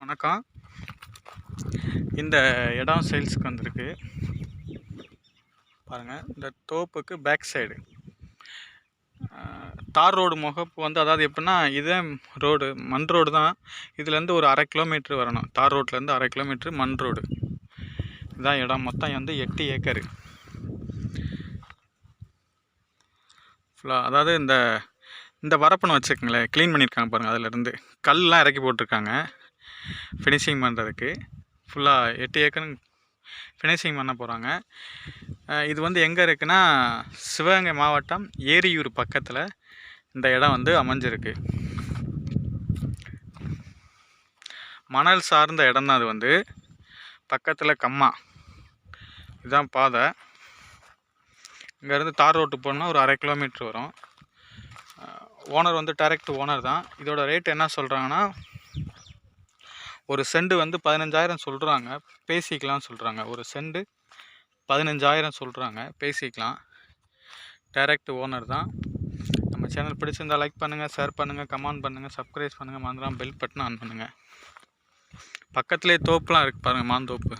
வணக்கம். இந்த இடம் சேல்ஸுக்கு வந்திருக்கு பாருங்கள். இந்த தோப்புக்கு பேக் சைடு தார் ரோடு முகப்பு வந்து, அதாவது எப்படின்னா இதே ரோடு மண் ரோடு தான். இதுலேருந்து ஒரு 1/2 கிலோமீட்ரு வரணும். தார் ரோட்லேருந்து 1/2 கிலோமீட்ரு மண் ரோடு. இதுதான் இடம். மொத்தம் வந்து 8 ஏக்கரு ஃபுல்லாக. அதாவது இந்த வரப்புன்னு வச்சுக்கோங்களேன், க்ளீன் பண்ணியிருக்காங்க பாருங்கள். அதிலேருந்து கல்லாம் இறக்கி போட்டிருக்காங்க ஃபினிஷிங் பண்ணுறதுக்கு. ஃபுல்லாக 8 ஏக்கர் ஃபினிஷிங் பண்ண போகிறாங்க. இது வந்து எங்கே இருக்குன்னா, சிவகங்கை மாவட்டம் ஏரியூர் பக்கத்தில் இந்த இடம் வந்து அமைஞ்சிருக்கு. மணல் சார்ந்த இடம் தான். அது வந்து பக்கத்தில் கம்மா. இதுதான் பாதை. இங்கேருந்து தார் ரோட்டு போனால் ஒரு 1/2 கிலோமீட்ரு வரும். ஓனர் வந்து டைரக்ட் ஓனர் தான். இதோட ரேட் என்ன சொல்கிறாங்கன்னா, ஒரு செண்டு வந்து 15,000 சொல்கிறாங்க. பேசிக்கலாம் சொல்கிறாங்க. ஒரு செண்டு 15,000 சொல்கிறாங்க. பேசிக்கலாம். டைரக்ட் ஓனர் தான். நம்ம சேனல் பிடிச்சிருந்தால் லைக் பண்ணுங்கள், ஷேர் பண்ணுங்கள், கமெண்ட் பண்ணுங்கள், சப்ஸ்கிரைப் பண்ணுங்கள். மறந்துடாம பெல் பட்டனை ஆன் பண்ணுங்கள். பக்கத்துலேயே தோப்புலாம் இருக்குது பாருங்கள், மாந்தோப்பு.